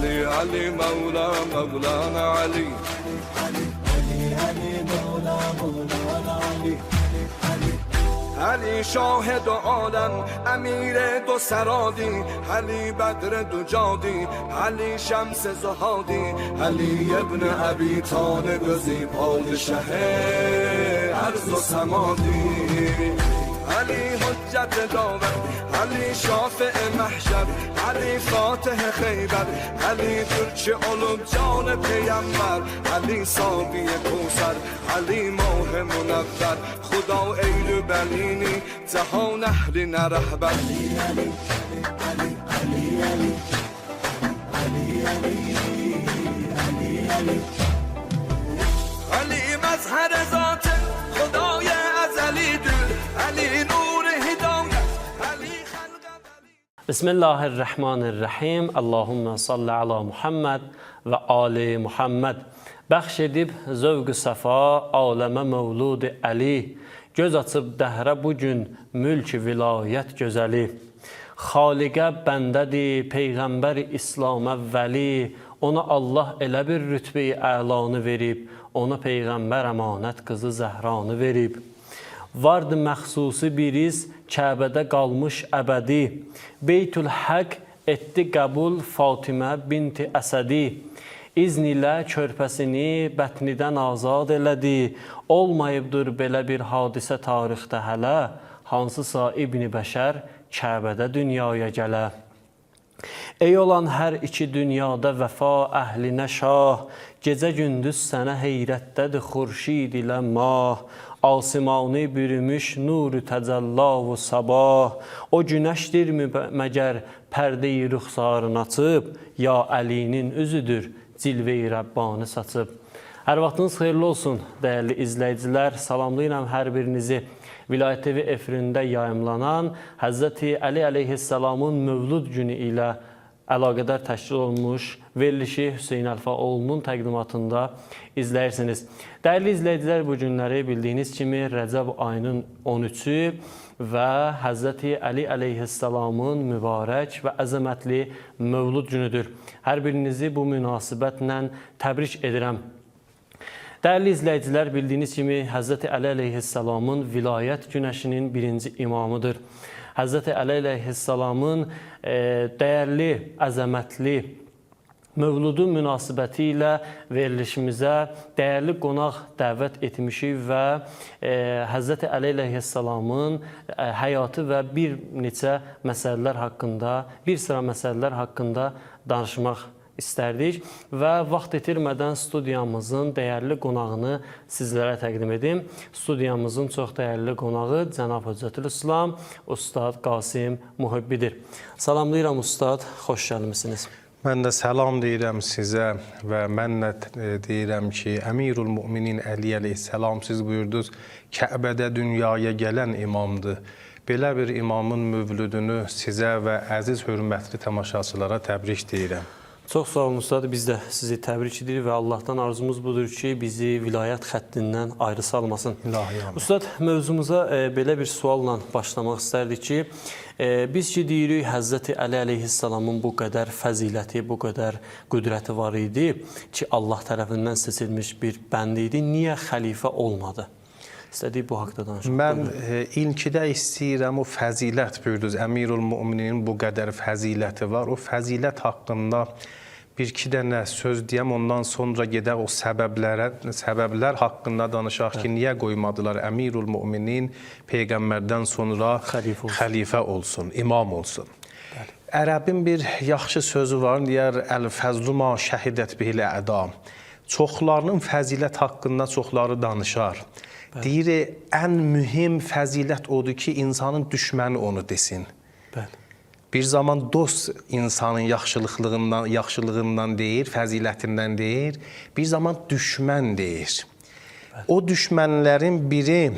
علی علی مولا مولانا علی علی شاهد عالم امیر دو سرادی علی بدر دو جادی علی شمس زهادی علی ابن ابی طالب زی پادشه ارض و سمادی علی حجت داور علی شافع محشر علی فاتح خیبر علی ترچ علوم جان پیامبر علی صافی کوثر علی ماه منور خدا ایل بلینی جهان اهل نرهبر علی علی علی علی علی علی علی علی علی مظهر ذات خدای ازلی دل علی نور هدایت علی خلق بسم الله الرحمن الرحیم. اللهم صل علی محمد و آل محمد. Bəxş edib zövq-ü səfa aləmə məvlud Əli, göz açıb dəhrə bugün mülk vilayət gözəli. Xaliqə bəndədir, Peyğəmbər İslam əvvəli, ona Allah elə bir rütbə-i əlanı verib, ona Peyğəmbər əmanət qızı Zəhranı verib. Vardı məxsusi bir iz, Kəbədə qalmış əbədi, Beytül Həq etdi qəbul Fatimə binti Əsədi. İzn ilə körpəsini bətnidən azad elədi, olmayıbdır belə bir hadisə tarixdə hələ, hansısa İbn-i Bəşər Kəbədə dünyaya gələ. Ey olan hər iki dünyada vəfa əhlinə şah, gecə gündüz sənə heyrətdədir xurşid ilə mah, asimanı bürümüş nuru təcəllav-u sabah, o günəşdirmi məgər pərdə-i rüxsarını açıb, ya Əlinin üzüdür, cilve-i Rəbbani saçıb. Hər vaxtınız xeyirli olsun, dəyərli izləyicilər. Salamlayıram hər birinizi. Vilayət TV efirində yayımlanan Həzrəti Əli əleyhissalamın mövlud günü ilə əlaqədar təşkil olunmuş verilişi Hüseyn Əlfaoğlu'nun təqdimatında izləyirsiniz. Dəyərli izləyicilər, bu günləri bildiyiniz kimi Rəcəb ayının 13-ü və Həzrəti Əli əleyhissalamın mübarək və əzəmətli mövlud günüdür. Hər birinizi bu münasibətlə təbrik edirəm. Dəyərli izləyicilər, bildiyiniz kimi Həzrəti Əli əleyhissalamın vilayət günəşinin birinci imamıdır. Həzrəti Əli əleyhissalamın dəyərli, əzəmətli mövludu münasibəti ilə verilişimizə dəyərli qonaq dəvət etmişik və Həzrəti Əli əleyhissalamın həyatı və bir sıra məsələlər haqqında danışmaq istərdik və vaxt itirmədən studiyamızın dəyərli qonağını sizlərə təqdim edim. Studiyamızın çox dəyərli qonağı Cənab Hüccətülislam Ustad Qasim Muhibbidir. Salamlayıram Ustad, xoş gəlmisiniz. Mən də salam deyirəm sizə və mən də deyirəm ki, Əmirul Müminin Əli əleyhissalam siz buyurdunuz, Kəbədə dünyaya gələn imamdır. Belə bir imamın mövludunu sizə və əziz hörmətli tamaşaçılara təbrik deyirəm. Çox sağ olun Ustad, biz də sizi təbrik edirik və Allahdan arzumuz budur ki, bizi vilayət xəttindən ayrı salmasın. Ustad, mövzumuza belə bir sualla başlamaq istərdik ki, biz ki deyirik Həzrəti Əli əleyhissalamın bu qədər fəziləti, bu qədər qüdrəti var idi ki, Allah tərəfindən seçilmiş bir bənd idi. Niyə xəlifə olmadı? İstədik bu haqda danışmaq. Mən ilkidə istəyirəm o fəzilət buyurdunuz. Əmirul Müminin bu qədər fəziləti var. O fəzilət haqqında bir-iki dənə söz deyəm, ondan sonra gedək o səbəblər haqqında danışaq ki, niyə qoymadılar Əmirul Müminin Peyğəmbərdən sonra xəlifə olsun, imam olsun. Ərəbin bir yaxşı sözü var, deyər, Əl-fəzlu ma şəhidət bihilə ədam. Çoxlarının fəzilət haqqında çoxları danışar. Deyir, ən mühüm fəzilət odur ki, insanın düşməni onu desin. Bir zaman dost insanın yaxşılığından deyir, fəzilətindən deyir, bir zaman düşmən deyir. O düşmənlərin biri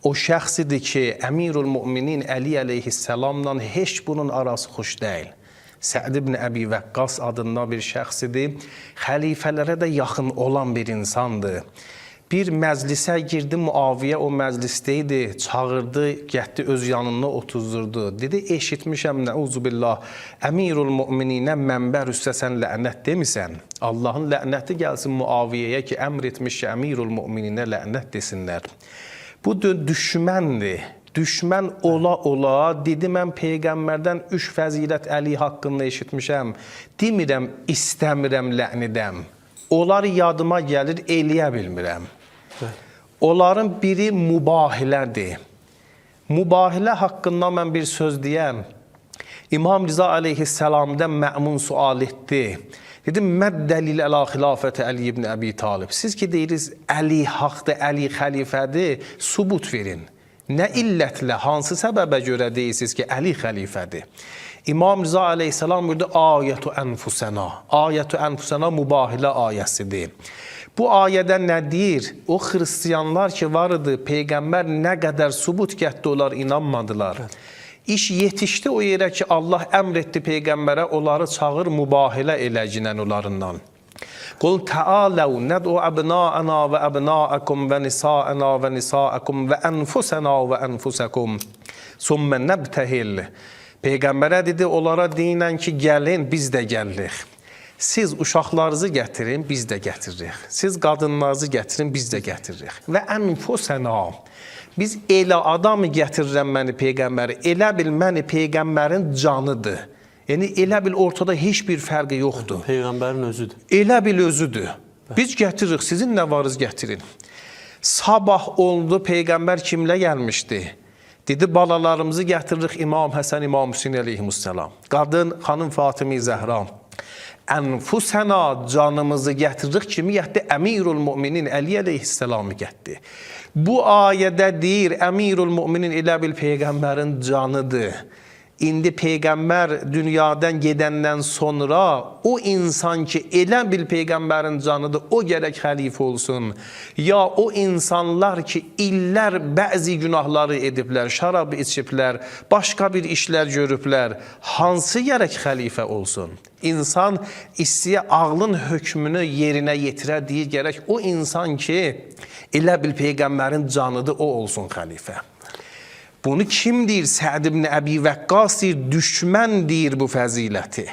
o şəxsidir ki, Əmirul Müminin Əli əleyhissalamla heç bunun arası xoş deyil. Səd ibn Əbi Vəqqas adında bir şəxsidir, xəlifələrə də yaxın olan bir insandır. bir məclisə girdi Muaviyə, o məclisdə idi, çağırdı, getdi öz yanına otuzdurdu. Dedi, eşitmişəm, nəuzubillah, Əmirul Mümininə mənbər üstə sən lənət demisən. Allahın lənəti gəlsin Muaviyəyə ki, əmr etmiş ki, Əmirul Mümininə lənət desinlər. Bu düşməndir. Düşmən ola dedi, mən Peyğəmbərdən 3 fəzilət Əli haqqında eşitmişəm. Demirəm, istəmirəm, lə'n edəm. Onlar yadıma gəlir, eləyə bilmirəm. Onların biri mübahilədir. Mübahilə haqqında mən bir söz deyəm. İmam Rıza aleyhisselamdan Mə'mun sual etdi. Dedim, məd dəlil əla xilafətə Əli ibn Əbi Talib. Siz ki deyirsiniz, Əli haqdır, Əli xəlifədir, subut verin. Nə illətlə, hansı səbəbə görə deyirsiniz ki, Əli xəlifədir? İmam Rıza aleyhisselam buyurdu, ayətu ənfusəna. Ayətu ənfusəna mübahilə ayəsidir. Bu ayədə nə deyir? O xristiyanlar ki var idi, Peyğəmbər nə qədər subut gətdi, onlar inanmadılar. İş yetişdi o yerə ki, Allah əmr etdi Peyğəmbərə, onları çağır mübahilə eləcinən onlarından. Qul təaləv nəd'u əbna'ana və əbna'akum və nisa'ana və nisa'akum və ənfusəna və ənfusəkum sümmə nəbtəhil. Peyğəmbərə dedi, onlara deyinən ki, gəlin, biz də gəlirik. Siz uşaqlarınızı gətirin, biz də gətiririk. Siz qadınlarınızı gətirin, biz də gətiririk. Və ənfusəna. Biz elə adamı gətirirəm məni Peyğəmbəri, elə bil məni Peyğəmbərin canıdır. Yəni, elə bil ortada heç bir fərqi yoxdur. Peyğəmbərin özüdür. Elə bil özüdür. Biz gətiririk, sizin nə varız gətirin. Sabah oldu, Peyğəmbər kimlə gəlmişdi? Dedi, balalarımızı gətiririk İmam Həsən, İmam Hüseyin əleyhissalam. Qadın, xanım Fatimi Zəhra. Ənfusəna, canımızı gətiririk kimi gətdi? Əmirul Müminin Əli əleyhissalamı gətdi. Bu ayədə deyir, Əmirul Müminin elə bil Peyğəmbərin canıdır. İndi Peyğəmbər dünyadan gedəndən sonra o insan ki, elə bil Peyğəmbərin canıdır, o gərək xəlifə olsun. Ya o insanlar ki, illər bəzi günahları ediblər, şarab içiblər, başqa bir işlər görüblər, hansı gərək xəlifə olsun? İnsan istəyə ağlın hökmünü yerinə yetirə deyir, gərək o insan ki, elə bil Peyğəmbərin canıdır, o olsun xəlifə. Bunu kim deyir? Səd ibn Əbi Vəqqas deyir, düşmən deyir bu fəziləti.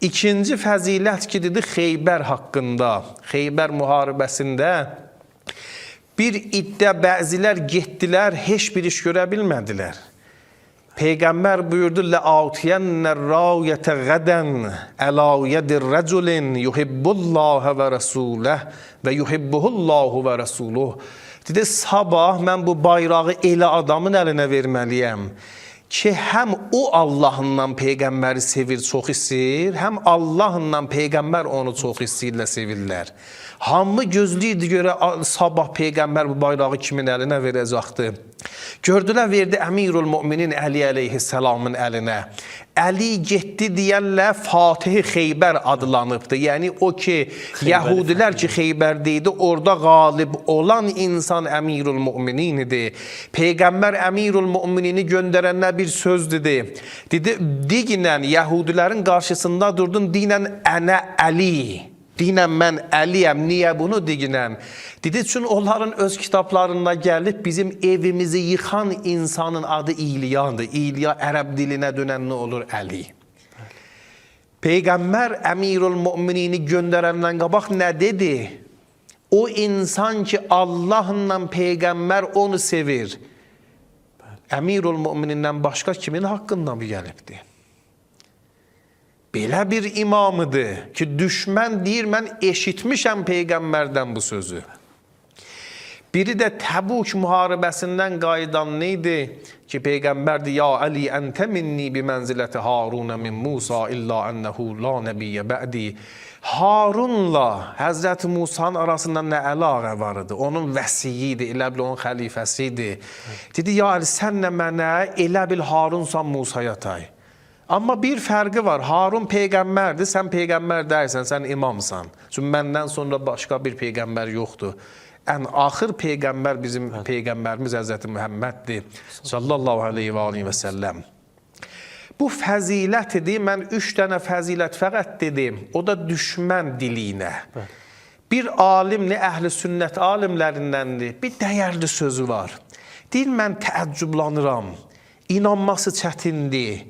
İkinci fəzilət ki, dedi, Xeybər haqqında, Xeybər müharibəsində bir iddə bəzilər getdilər, heç bir iş görə bilmədilər. Peyğəmbər buyurdu, Lə'atiyənnər rayətə qədən ələ yədir rəculin yuhibbullahə və rəsuləh və yuhibbuhullahu və rəsuluh. Dedi, sabah mən bu bayrağı elə adamın əlinə verməliyəm ki, həm o Allahından Peyğəmbəri sevir, çox istəyir, həm Allahından Peyğəmbər onu çox istəyirlə sevirlər. Hamı gözləyirdi görə sabah Peyğəmbər bu bayrağı kimin əlinə verəcəkdi. Gördülər, verdi Əmirul Müminin Əli əleyhissalamın əlinə. Əli getdi deyərlər, Fatih-i Xeybər adlanıbdı. Yəni o ki, Yəhudilər ki, Xeyberdeydi, orada qalib olan insan Əmirul Müminin idi. Peyğəmbər Əmirul Müminini göndərənlər bir söz dedi. Dedi, deyinən, Yəhudilərin qarşısında durdun, deyinən, ənə Əli. Deyinən, mən Əliyəm, niyə bunu deyinən? Dedi, çünki onların öz kitablarına gəlib bizim evimizi yıxan insanın adı İlyandır. İlya ərəb dilinə dönən nə olur? Əli. Peyğəmbər Əmirul Müminini göndərəndən qabaq nə dedi? O insan ki, Allahla Peyğəmbər onu sevir. Əmirul Müminindən başqa kimin haqqında bu gəlibdir? Belə bir imamıdır ki, düşmən deyir, mən eşitmişəm Peyğəmbərdən bu sözü. Biri də Təbuk müharibəsindən qayıdan neydi? Ki, Peyğəmbər deyir, ya Əli, əntə minni bi mənziləti Harunə min Musa illə ənəhu la nəbiyyə bə'di. Harunla Həzrəti Musa'nın arasında nə əlaqə var idi? Onun vəsiyi idi, elə bil onun xəlifəsi idi. Dedi, ya Əli, sən nə mənə elə bil Harunsan Musa'ya tay. Amma bir fərqi var, Harun Peyğəmbərdir, sən Peyğəmbər dərsən, sən imamsan. Çünki məndən sonra başqa bir Peyğəmbər yoxdur. Ən axır Peyğəmbər bizim Peyğəmbərimiz Həzrəti Muhamməddir, sallallahu aleyhi və aleyhi və səlləm. Bu fəzilət idi, mən 3 dənə fəzilət fəqət dedim, o da düşmən diliyinə. Bir alimli, əhl-i sünnət alimlərindəndir. Bir dəyərli sözü var. Deyir, mən təəccüblanıram. İnanması çətindir.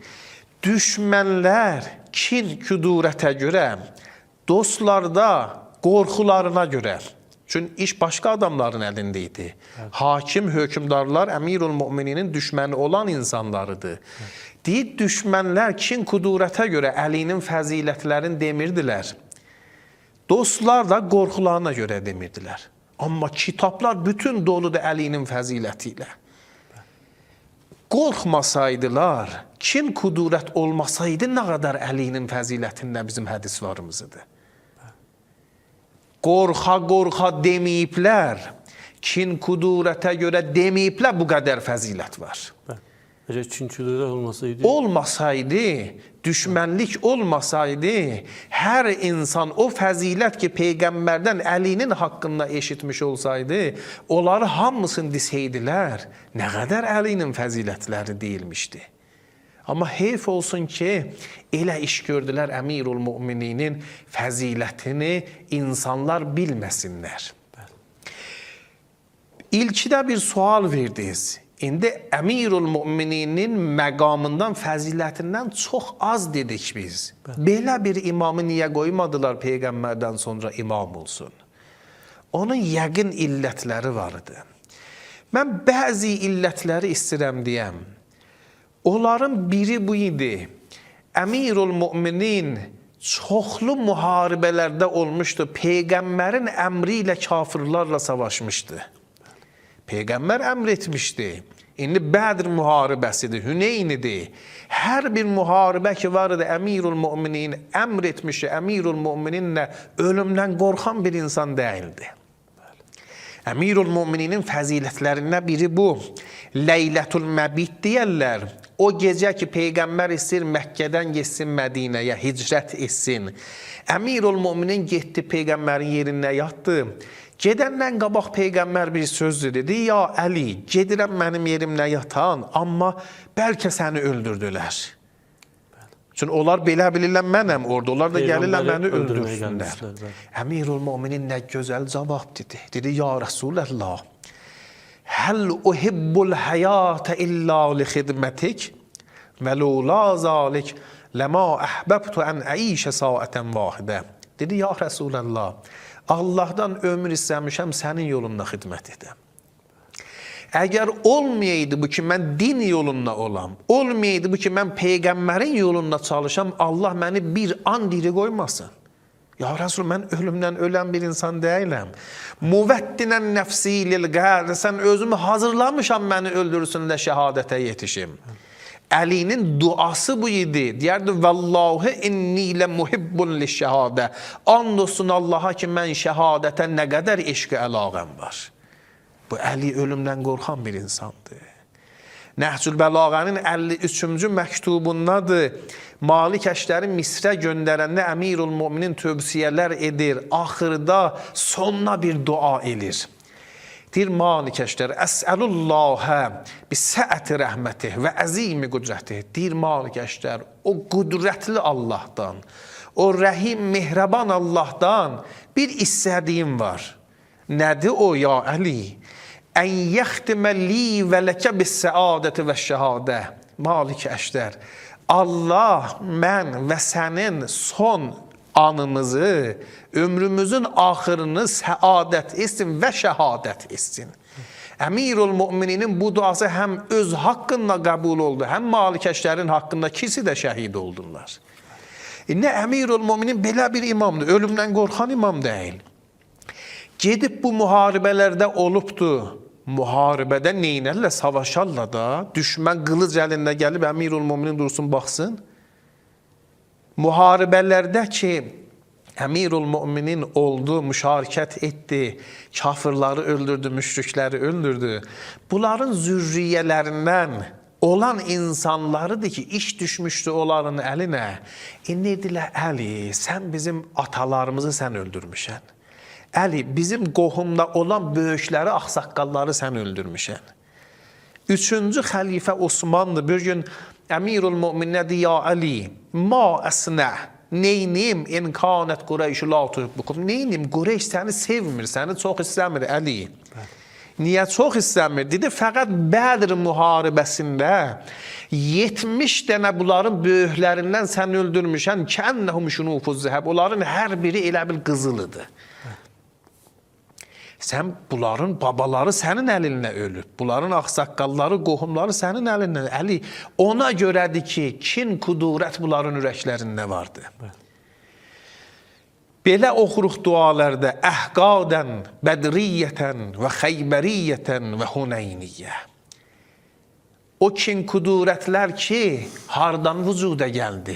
Düşmənlər kin, küdurətə görə, dostlarda qorxularına görə. Çünki iş başqa adamların əlində idi. Hakim, hökümdarlar Əmirul Mömininin düşməni olan insanlarıdır. Deyir, düşmənlər kin, küdurətə görə Əlinin fəzilətlərini demirdilər. Dostlar da qorxularına görə demirdilər. Amma kitablar bütün doludur Əlinin fəziləti ilə. Qorxmasaydılar, kin, kudurət olmasaydı nə qədər Əlinin fəzilətində bizim hədisvarımızdır. Qorxa deməyiblər, kin, kudurətə görə deməyiblər, bu qədər fəzilət var. Əgər çinküdürət olmasaydı? Olmasaydı, düşmənlik olmasaydı, hər insan o fəzilət ki, Peyğəmbərdən Əlinin haqqında eşitmiş olsaydı, onları hamısını deseydilər, nə qədər Əlinin fəzilətləri deyilmişdi. Amma heyf olsun ki, elə iş gördülər Əmirul Mömininin fəzilətini insanlar bilməsinlər. İlkidə bir sual verdiniz. İndi Əmirul Mömininin məqamından, fəzilətindən çox az dedik biz. Belə bir imamı niyə qoymadılar Peyğəmbərdən sonra imam olsun? Onun yəqin illətləri vardı. Mən bəzi illətləri istəyirəm deyəm. Onların biri bu idi. Əmirul Möminin çoxlu müharibələrdə olmuşdu. Peyğəmbərin əmri ilə kafirlərlə savaşmışdı. Peyğəmbər əmr etmişdi. İndi Bədr müharibəsidir, Hüneynidir. Hər bir müharibə ki var idi, Əmirul Möminin əmr etmişdi. Əmirul Mömininlə ölümdən qorxan bir insan deyildi. Əmirul Mömininin fəzilətlərindən biri bu. Leylətul Məbit deyərlər. O gecə ki, Peyğəmbər istəyir Məkkədən getsin Mədinəyə, hicrət etsin. Əmirul Möminin getdi, Peyğəmbərin yerində yatdı. Gedəndən qabaq Peyğəmbər bir söz dedi. Ya Əli, gedirəm mənim yerimdə yatan, amma bəlkə səni öldürdülər. Çünki onlar belə bilirlər, mənəm orada. Onlar da gəlirlər, məni öldürsünlər. Əmirul Möminin nə gözəl cavab dedi. Dedi, ya Rasulallah, həl uhibbul həyatə illa li xidmətik və lula zalik ləma əhbəbtu ən əişə saətən vahidə. Dedi, ya Rasulallah, Allahdan ömür istəmişəm, sənin yolunda xidmət edəm. Əgər olmayaydı bu ki, mən din yolunda olam, olmayaydı bu ki, mən Peyğəmbərin yolunda çalışam, Allah məni bir an diri qoymasın. Ya Resul, mən ölümdən ölən bir insan deyiləm. Muvəddinən nəfsi lil-qəhr, sən özümü hazırlamışam, məni öldürsün də şəhadətə yetişim. Əlinin duası bu idi. Deyərdi, Vallahi inni lə muhibbun li-şəhadə. And olsun Allaha ki, mən şəhadətə nə qədər eşqə əlaqəm var. Bu Əli ölümdən qorxan bir insandır. Nəhcül Bəlağənin 53-cü məktubundadır. Malik Əşdəri Misrə göndərəndə Əmirul Möminin tövsiyələr edir. Axırda sonuna bir dua edir. Deyir Malik Əşdəri, Əsəlullahə bi-səəti rəhmətih və əzimi qudrətih. Deyir Malik Əşdəri, o qudrətli Allahdan, o rəhim, mehraban Allahdan bir istədiyim var. Nədir o, ya Əli? Ən yəxtimə li və ləkə bis-səadəti və şəhadə. Malik Əşdər, Allah mən və sənin son anımızı, ömrümüzün axırını səadət etsin və şəhadət etsin. Əmirul Mömininin bu duası həm öz haqqında qəbul oldu, həm Malik Əşdərin haqqında ikisi də şəhid oldular. İndi Əmirul Möminin belə bir imamdır, ölümdən qorxan imam deyil. Gedib bu müharibələrdə olubdu. Müharibədə neynərlə, savaşarla da, düşmən qılıc əlində gəlib Əmirul Möminin dursun, baxsın. Müharibələrdə ki, Əmirul Möminin oldu, müşarikət etdi, kafirləri öldürdü, müşrikləri öldürdü. Bunların zürriyyələrindən olan insanlarıdır ki, iş düşmüşdü onların əlinə. İndi dedilər, Əli, sən bizim atalarımızı sən öldürmüşsən. Əli, bizim qohumda olan böyükləri, axsaqqalları sən öldürmüşsən. 3-cü xəlifə Osmanlı bir gün Əmirul Mömin nədir, ya Əli, ma əsnə, Neyniyim? İn kanət Qureyş la tuhibbukum. Neyniyim? Qureyş səni sevmir, səni çox istəmir Əli. Niyə çox istəmir? Dedi, fəqət Bədr müharibəsində 70 dənə bunların böyüklərindən sən öldürmüşən, kənnəhum şunufuz zəhəb. Onların hər biri elə bil qızılıdır. Sən bunların babaları sənin əlinlə ölüb. Bunların ağsaqqalları, qohumları sənin əlinlə. Əli, ona görədir ki, kin, kudurət bunların ürəklərində vardı. Belə oxuruq dualarda əhqadən, bədriyyətən və xeybəriyyətən və huneyniyyə. O kin, kudurətlər ki, hardan vücuda gəldi?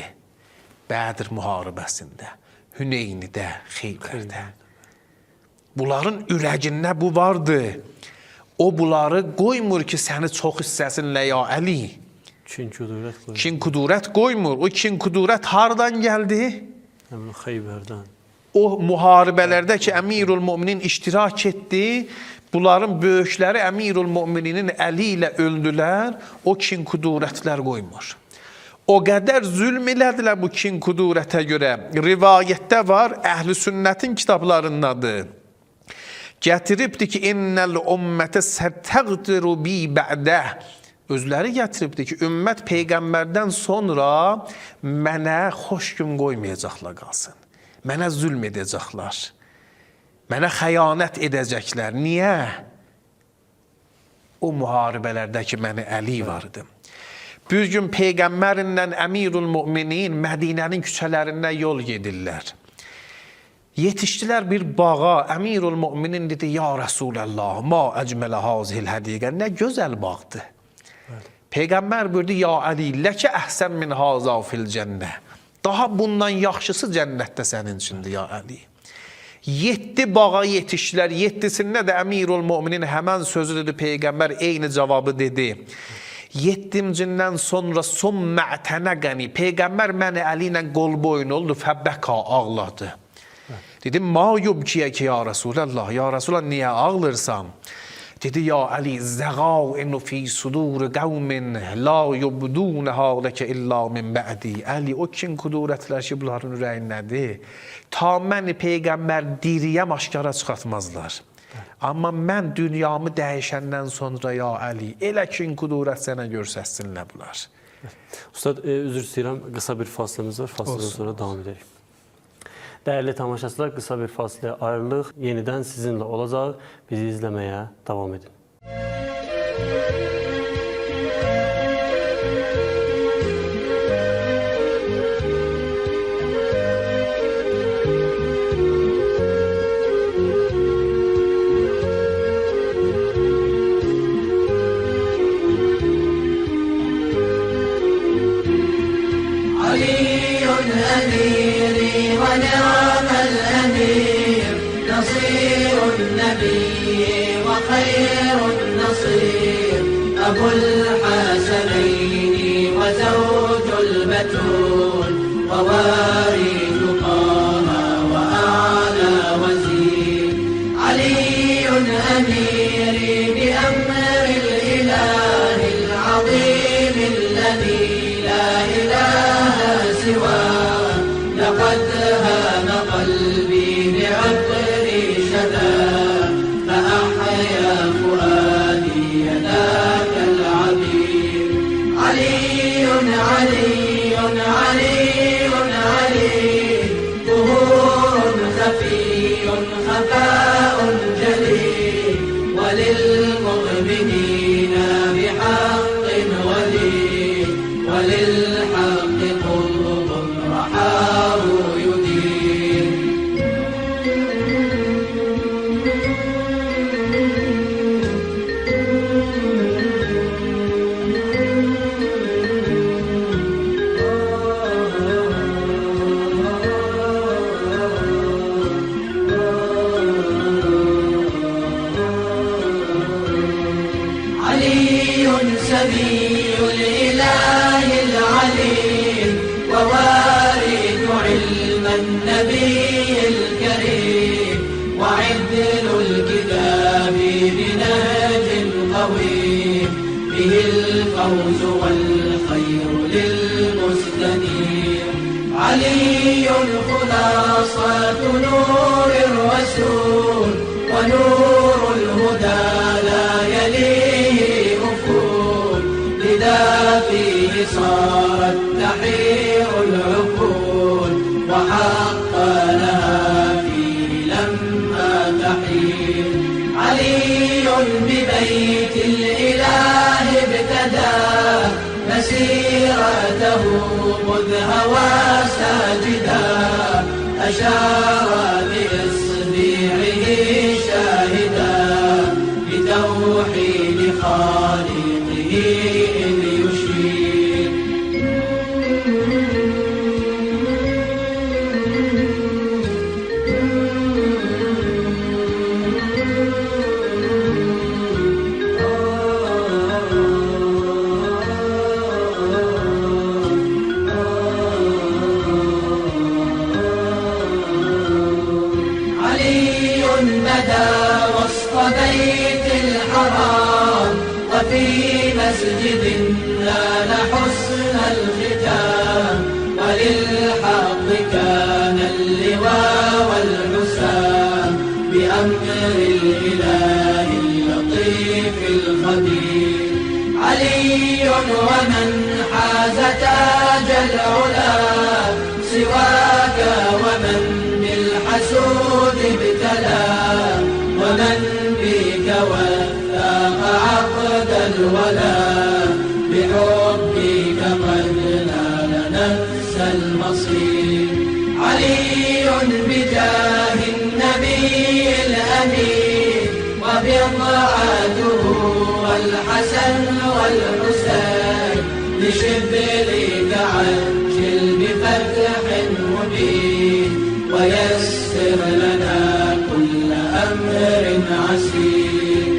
Bədr müharibəsində, Hüneynidə, Xeybərdə. Bunların ürəyində bu vardı. O bunları qoymur ki, səni çox istəsinlər ya Əli. Kin kudurət qoymur. O kin kudurət hardan gəldi? Xeybərdən. O müharibələrdə ki, Əmirul Möminin iştirak etdi, bunların böyükləri Əmirul Möminin əli ilə öldülər, o kin kudurətlər qoymur. O qədər zülm elədilər bu kin kudurətə görə. Rivayətdə var, Əhl-i Sünnətin kitablarındadır. Gətiribdir ki, innəl ümmətə sətəqdiru bi bə'də. Özləri gətiribdir ki, ümmət Peyğəmbərdən sonra mənə xoş gün qoymayacaqlar qalsın. Mənə zülm edəcəklər. Mənə xəyanət edəcəklər. Niyə? O müharibələrdə ki, mənə Əli vardı. Bir gün Peyğəmbərinlə Əmirul Möminin Mədinənin küçələrindən yol gedirlər. Yetişdilər bir bağa. Əmirul Möminin dedi, ya Rasulallah, ma əcmələ hazihil hədiqə. Nə gözəl bağdı. Peyğəmbər buyurdu, ya Əli, ləkə əhsən min haza fil cənnə. Daha bundan yaxşısı cənnətdə sənin üçündür, ya Əli. 7 bağa yetişdilər. 7-sində də Əmirul Möminin həmən sözü dedi, Peyğəmbər eyni cavabı dedi. 7-cindən sonra mə'tənəqəni. Peyğəmbər məni Əli ilə qol boyun oldu, fəbbəka ağladı. Dedim, ma yubkiyək ya Rasulallah, ya Rasulallah, niyə ağlırsan? Dedi, ya Əli, zəqainu fi sudur qavmin la yubdunəhə ləkə illa min bə'di. Əli, o kin kudurətlər ki, bunların ürəyindədir. Ta məni Peyğəmbər diriyəm aşkara çıxartmazlar. Amma mən dünyamı dəyişəndən sonra, ya Əli, elə kin kudurət sənə görsəsinlər bunlar. Ustad, üzr istəyirəm, qısa bir fasiləmiz var, fasilədən sonra davam edərik. Dəyərli tamaşaçılar, qısa bir fasiləyə ayrılıq. Yenidən sizinlə olacaq. Bizi izləməyə davam edin. خير النصير أبو الحسنين وزوج البتول ووارث طه وأعلى وزير علي أميري بأمر الإله العظيم الذي لا إله سواه لقد هان قلبي بعطر شذاه فأحيا فؤادي ذاك العبير علي علي علي علي ظهور خفي خفاء جليل وللمؤمنين بحق ولي وللحق قلب رحاه يدير سبي الإله العليم ووارث علم النبي الكريم وعدل الكتاب بنهج قويم به الفوز والخير للمستنير علي خلاصة نور الرسول ونور الهدى لا يليه أفول لذا فيه صارت تحير العقول وحق لها فيه لما تحير علي ببيت الإله ابتدى مسيرته مذ هوى ساجدا أشار بإصبعه شاهدا بتوحيد خالقه إذ يشير بيت الحرام وفي مسجد نال حسن الختام وللحق كان اللواء والحسام بأمر الإله اللطيف الخبير علي ومن حاز تاج العلا سواك ومن بالحسود ابتلى ومن بك وثاق عقد الولا بحبك قد نال نفس المصير علي بجاه النبي الأمين وبضعته والحسن والحسين لشبلك عجل بفتح مبين ويسر لنا كل أمر عسير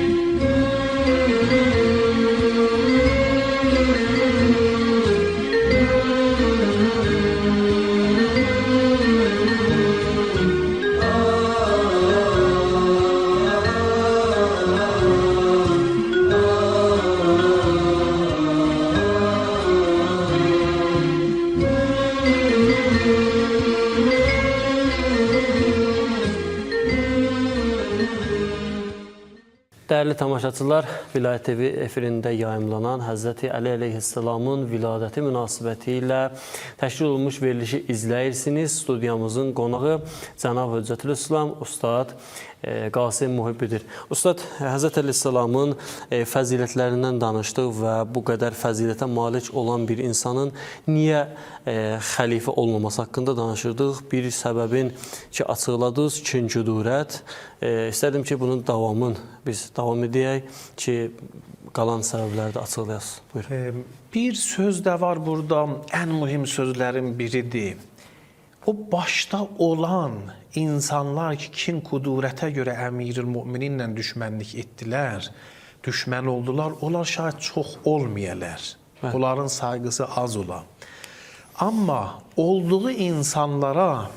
Değerli tamaşaçılar, Vilayət TV efirində yayımlanan Həzrəti Əli əleyhissalamın viladəti münasibəti ilə təşkil olunmuş verilişi izləyirsiniz. Studiyamızın qonağı Cənab Hüccətülislam Ustad Qasim Muhibbidir. Ustad, Həzrəti əleyhissalamın fəzilətlərindən danışdıq və bu qədər fəzilətə malik olan bir insanın niyə xəlifə olmaması haqqında danışırdıq. Bir səbəbin ki, açıqladınız, küncüdurət. İstədim ki, bunun davamını biz davam edək ki, qalan səbəbləri də açıqlayasınız. Buyurun. Bir söz də var burada, ən mühüm sözlərin biridir. O başda olan insanlar ki, kin kudurətə görə Əmirül Mömininlə düşmənlik etdilər, düşmən oldular, onlar şayət çox olmayalar. Onların sayğısı az ola. Amma olduğu insanlara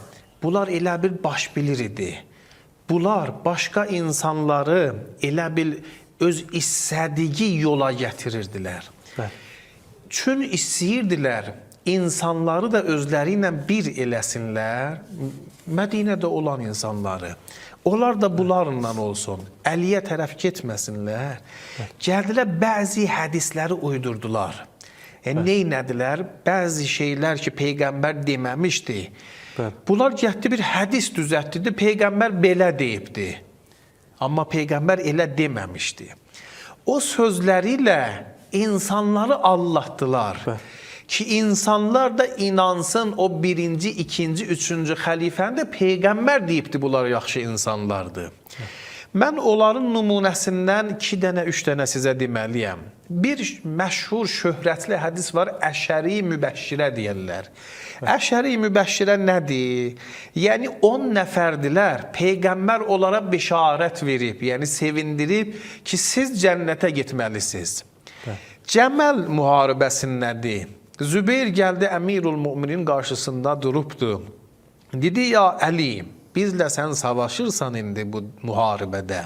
bunlar elə bir baş bilir idi. Bunlar başqa insanları elə bil öz istədiyi yola gətirirdilər. Çün istəyirdilər insanları da özləri ilə bir eləsinlər, Mədinədə olan insanları. Onlar da bunlarla olsun, Əliyə tərəf getməsinlər. Gəldilər, bəzi hədisləri uydurdular. Neynədilər? Bəzi şeylər ki, Peyğəmbər deməmişdi. Bunlar getdi bir hədis düzəltdi, Peyğəmbər belə deyibdi. Amma Peyğəmbər elə deməmişdi. O sözləri ilə insanları allatdılar. Ki insanlar da inansın o birinci, ikinci, üçüncü xəlifəndə Peyğəmbər deyibdi bunlar yaxşı insanlardır. Mən onların nümunəsindən 2 dənə, 3 dənə sizə deməliyəm. Bir məşhur, şöhrətli hədis var, Əşəri Mübəşşirə deyirlər. Əşəri Mübəşşirə nədir? Yəni 10 nəfərdilər, Peyğəmbər onlara bişarət verib, yəni sevindirib ki, siz cənnətə getməlisiniz. Cəməl müharibəsindədir. Zübeyir gəldi Əmirül Möminin qarşısında durubdu. Dedi, ya Əli, bizlə sən savaşırsan indi bu müharibədə.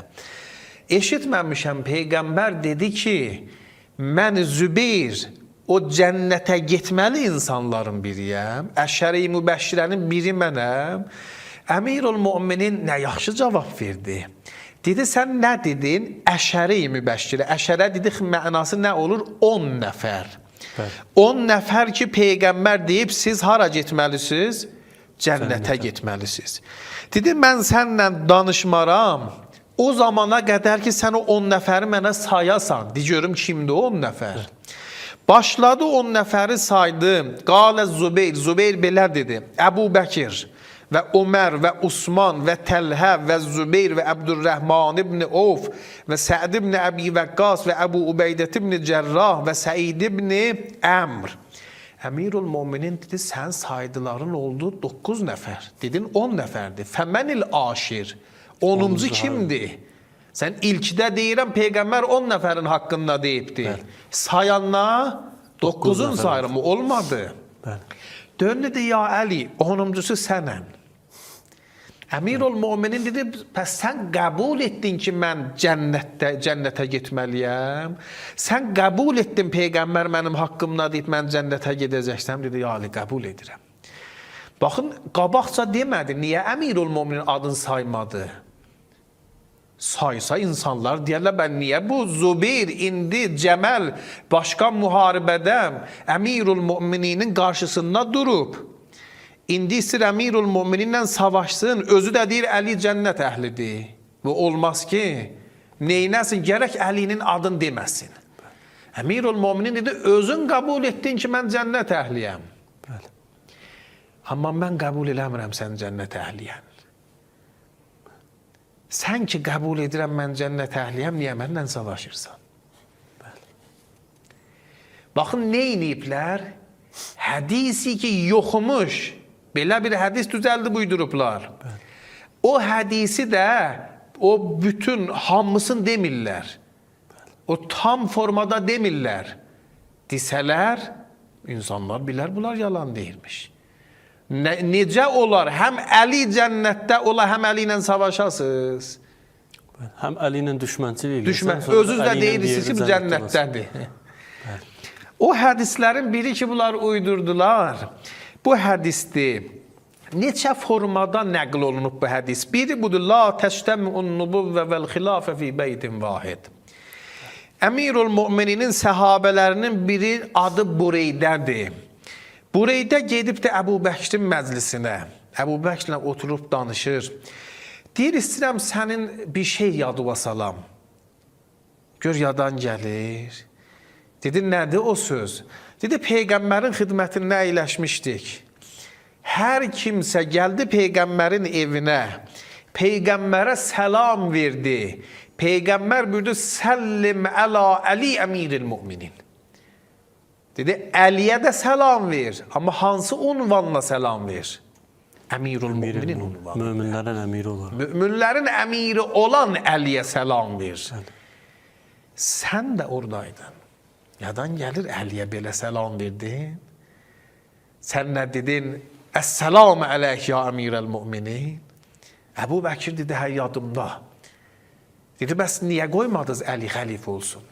Eşitməmişəm, Peyğəmbər dedi ki, mən Zübeyir o cənnətə getməli insanların biriyəm. Əşəri mübəşşirənin biri mənəm. Əmirul Möminin nə yaxşı cavab verdi. Dedi, sən nə dedin? Əşəri mübəşşirə. Əşərə dedik, mənası nə olur? 10 nəfər. 10 nəfər ki, Peyğəmbər deyib, siz hara getməlisiniz? Cənnətə getməlisiniz. Dedi, mən sənlə danışmaram. O zamana qədər ki, sən o 10 nəfəri mənə sayasan. Deyirəm, kimdir o 10 nəfər? Başladı 10 nəfəri saydı. Qalə Zübeyr, Zübeyr belə dedi. Əbu Bəkir və Ömər və Osman və Təlhə və Zübeyr və Əbdürrəhman ibn Avf və Səd ibn Əbi Vəqqas və Əbu Ubeydət ibn Cərrah və Səid ibn Əmr. Əmirul Möminin dedi, sən saydıların oldu 9 nəfər. Dedin 10 nəfərdir. Fəmənil aşir. 10-cu kimdir? Sən ilkdə deyirəm, Peyğəmbər 10 nəfərin haqqında deyibdir. Sayanlar 9-un sayırım, olmadı. Döndü dedi, ya Əli, 10-cusu sənəm. Əmirul Möminin dedi, bəs sən qəbul etdin ki, mən cənnətə getməliyəm. Sən qəbul etdin, Peyğəmbər mənim haqqımda deyib, mən cənnətə gedəcəksəm. Dedi, ya Ali, qəbul edirəm. Baxın, qabaqca demədi, niyə Əmirul Möminin adını saymadı? Saysa insanlar deyərlər, ben niyə bu Zübeyir indi Cəməl başqa müharibədə Əmirul Mömininin qarşısında durub. İndi istəyir Əmirul Mömininlə savaşsın, özü də deyir Əli cənnət əhlidir. Bu olmaz ki, neynəsin, gərək Əlinin adını deməsin. Əmirul Möminin dedi, özün qəbul etdin ki, mən cənnət əhliyəm. Amma mən qəbul eləmirəm sən cənnət əhliyəm. Sən ki qəbul edirəm mən cənnət əhliyəm, niyə mənlə savaşırsan? Baxın, nə iniblər? Hədisi ki yoxmuş, belə bir hədis düzəldi buydurublar. O hədisi də, o bütün hamısını demirlər. O tam formada demirlər. Desələr, insanlar bilər, bunlar yalan deyirmiş. Necə olar? Həm Əli cənnətdə ola, həm Əli ilə savaşasınız. Həm Əli ilə düşmənçilik edirsən. Özünüz də deyirsiniz ki, cənnətdədir. O hədislərin biri ki, bunlar uydurdular. Bu hədisdir. Neçə formada nəql olunub bu hədis? Biri budur, la təştəmi'un nubuvvə vəl xilafə fi beytin vahid. Əmirul Mömininin səhabələrinin biri adı Bureydədir. Bureydə gedib də Əbu Bəkrin məclisinə. Əbu Bəkirlə oturub danışır. Deyir, istəyirəm sənin bir şey yadıva salam. Gör, yadan gəlir. Dedi, nədir o söz? Dedi, Peyğəmbərin xidmətində əyləşmişdik. Hər kimsə gəldi Peyğəmbərin evinə. Peyğəmbərə səlam verdi. Peyğəmbər buyurdu, səllim əla Əli əmiril müminin. Dedi, Əliyə də səlam ver. Amma hansı unvanla səlam ver? Əmirul Müminin unvanı. Möminlərin əmiri olan. Möminlərin əmiri olan Əliyə səlam ver. Sən də oradaydın. Yadan gəlir, Əliyə belə səlam verdin. Sən nə dedin? Əs-səlamü əleyk ya əmirəl müminin. Əbu Bəkir dedi, hə yadımda. Dedi, bəs niyə qoymadınız Əli xəlifə olsun?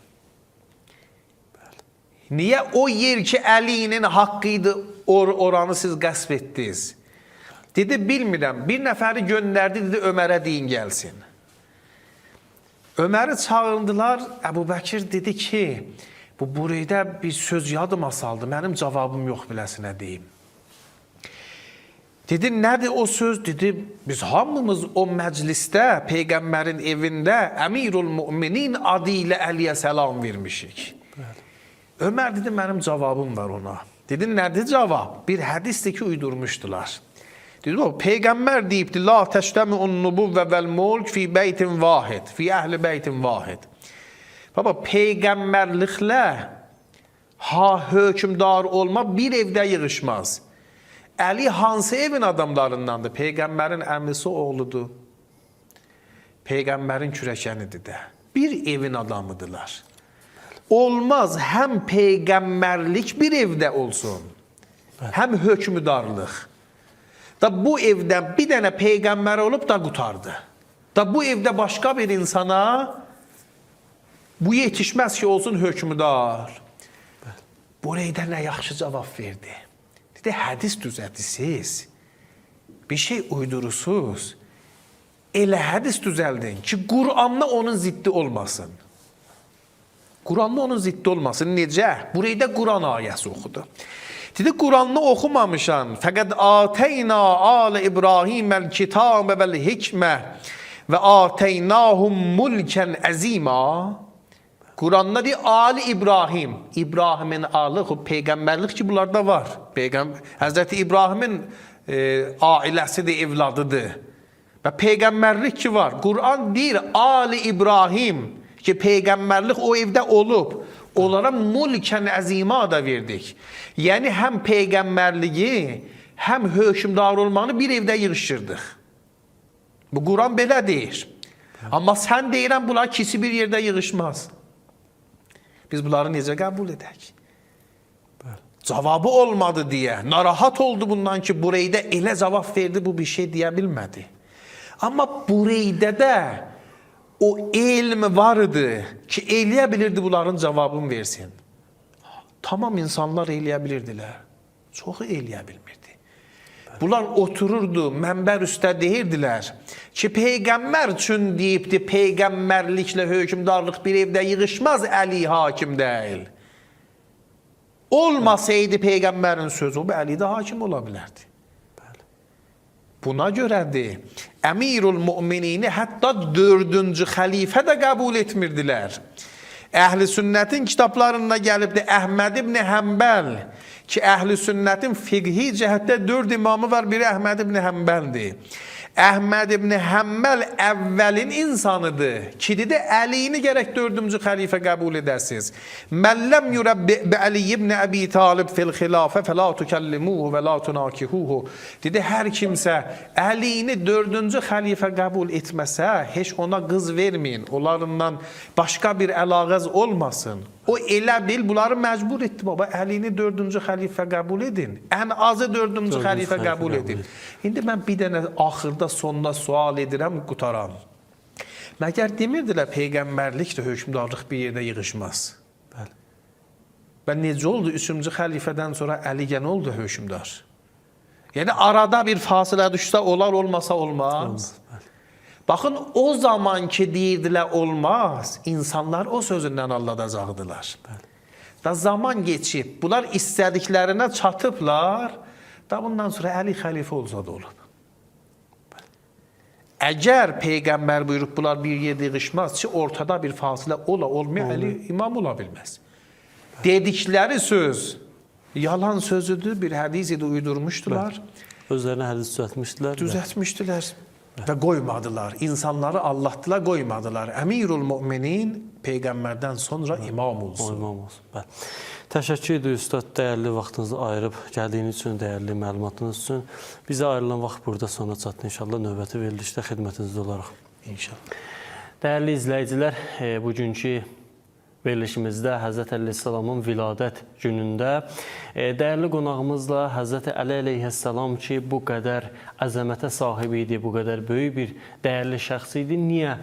Niyə o yer ki Əlinin haqqıydı, oranı siz qəsb etdiniz? Dedi, bilmirəm. Bir nəfəri göndərdi, dedi, Ömərə deyin gəlsin. Öməri çağırdılar. Əbu Bəkir dedi ki, bu burayda bir söz yadıma saldı. Mənim cavabım yox biləsinə deyim. Dedi, nədir o söz? Dedi, biz hamımız o məclisdə, Peyğəmbərin evində Əmirul Müminin adı ilə Əliyə səlam vermişik. Ömər dedi, mənim cavabım var ona. Dedi, nədir cavab? Bir hədisdir ki, uydurmuşdular. Dedi, o, Peyğəmbər deyibdi, la təştəmi'un nubuvvə vəl mulk fi beytin vahid, fi əhli beytin vahid. Baba, Peyğəmbərliklə hökümdar olma bir evdə yığışmaz. Əli hansı evin adamlarındandır? Peyğəmbərin əmrisi oğludur. Peyğəmbərin kürəkənidir də. Bir evin adamıdırlar. Olmaz, həm Peyğəmbərlik bir evdə olsun, həm hökmüdarlıq. Da bu evdən bir dənə Peyğəmbər olub da qutardı. Da bu evdə başqa bir insana bu yetişməz ki, olsun hökmüdar. Burayda nə yaxşı cavab verdi. Dedi, hədis düzəltisiz, bir şey uydurusuz, elə hədis düzəldin ki, Qur'anla onun ziddi olmasın. Qur'anla onun ziddi olmasın. Necə? Burayda Qur'an ayəsi oxudu. Dedi, Qur'anla oxumamışam. Fəqəd ateyna alə İbrahiməl kitabə vəl hikmə və ateynahum mulkən əzima. Qur'an'da deyir, Ali İbrahim. İbrahim'in alı, peygamberlik ki bunlarda var. Hazreti İbrahim'in ailəsidir, evladıdır. Və peygamberlik ki var. Qur'an deyir, Ali İbrahim ki peygamberlik o evdə olub. Onlara mulkən əzima da verdik. Yəni həm peygamberliyi, həm hökmdar olmanı bir evdə yığışdırdıq. Bu Qur'an belə deyir. Amma sən deyirən bunlar ikisi bir yerdə yığışmaz. Biz bunları necə qəbul edək? Cavabı olmadı deyə. Narahat oldu bundan ki, burayda elə cavab verdi, bu bir şey deyə bilmədi. Amma burayda da o elm vardı ki, eləyə bilirdi bunların cavabını versin. Tamam insanlar eləyə bilirdilər. Çoxu eləyə bilmirdi. Bunlar otururdu, mənbər üstə deyirdilər ki, Peyğəmbər üçün deyibdi, Peyğəmbərliklə hökmdarlıq bir evdə yığışmaz, Əli hakim deyil. Olmasaydı Peyğəmbərin sözü, o Əli də hakim ola bilərdi. Buna görədir, Əmirul Müminini hətta 4-cü xəlifə də qəbul etmirdilər. Əhl-i sünnətin kitablarında gəlibdi Əhməd ibn Həmbəl ki, Əhl-i sünnətin fiqhi cəhətdə 4 imamı var, biri Əhməd ibn Həmbəldir. Əhməd ibn Həmbəl əvvəlin insanıdır ki, dedi, Əliyini gərək 4-cü xəlifə qəbul edəsiniz. Məlləm yürəbbi Əli ibn Əbi Talib fil xilafə fəla tükəllimuhu və la tunakihuhu. Dedi, hər kimsə Əliyini 4-cü xəlifə qəbul etməsə, heç ona qız verməyin, onlarından başqa bir əlaqəz olmasın. O elə bil, bunları məcbur etdi, baba, Əlini 4-cü xəlifə qəbul edin. Ən azı 4-cü xəlifə qəbul edin. İndi mən bir dənə axırda, sonda sual edirəm, qutaram. Məgər demirdilər, Peyğəmbərlik də hökmdarlıq bir yerdə yığışmaz. Bəli. Və necə oldu? 3-cü xəlifədən sonra Əli yenə oldu hökmdar. Yəni, arada bir fasilə düşsə, olar, olmasa olmaz. Baxın, o zaman ki deyirdilər olmaz, insanlar o sözündən alladacaqdılar. Da zaman geçib, bunlar istədiklərinə çatıblar, da bundan sonra Əli xəlifə olsa da olub. Əgər Peyğəmbər buyurub, bunlar bir yerdə yığışmaz ki, ortada bir fasilə olmaya Əli imam ola bilməz. Dedikləri söz, yalan sözüdür, bir hədis idi, uydurmuşdular. Özlərinə hədis düzəltmişdilər. Düzəltmişdilər. Və qoymadılar, insanları allatdılar, qoymadılar. Əmirul Müminin Peyğəmbərdən sonra imam olsun. İmam olsun, bəli. Təşəkkür edirik, Üstad, dəyərli vaxtınızı ayırıb gəldiyiniz üçün, dəyərli məlumatınız üçün. Bizə ayrılan vaxt burada sona çatdı. İnşallah növbəti verilişdə xidmətinizdə olaraq. İnşallah. Dəyərli izləyicilər, bugünkü verilişimizdə Həzrət Əleyhisselamın viladət günündə dəyərli qonağımızla Həzrət Əli əleyhisselam ki, bu qədər əzəmətə sahib idi, bu qədər böyük bir dəyərli şəxs idi. Niyə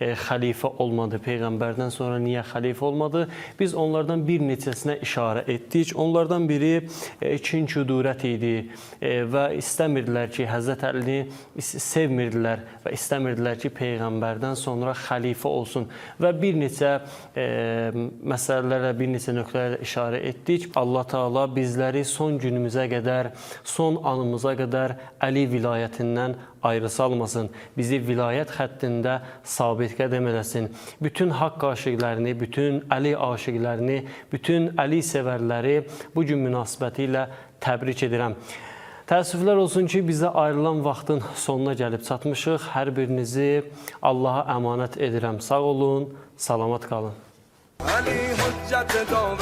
xəlifə olmadı? Peyğəmbərdən sonra niyə xəlifə olmadı? Biz onlardan bir neçəsinə işarə etdik. Onlardan biri kin-küdurət idi və istəmirdilər ki, Həzrət Əlini sevmirdilər və istəmirdilər ki, Peyğəmbərdən sonra xəlifə olsun və bir neçə məsələlərlə, bir neçə nöqtələrlə işarə etdik. Allah Teala bizləri son günümüzə qədər, son anımıza qədər Əli vilayətindən ayrı salmasın. Bizi vilayət xəttində sabit qədəm eləsin. Bütün haqq aşiqlərini, bütün Əli aşiqlərini, bütün Əli sevərləri bu gün münasibəti ilə təbrik edirəm. Təəssüflər olsun ki, bizə ayrılan vaxtın sonuna gəlib çatmışıq. Hər birinizi Allaha əmanət edirəm. Sağ olun, salamat qalın. علی حجت داور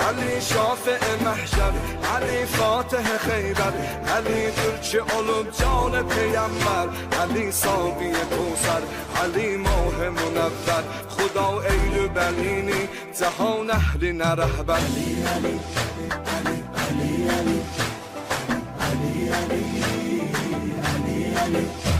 علی شافع محشر علی فاتح خیبر علی ترک علوم جان پیامبر علی ساقی کوثر علی ماه منور خدا ایل بنینی جهان اهل نرهبر علی علی علی علی علی علی علی علی علی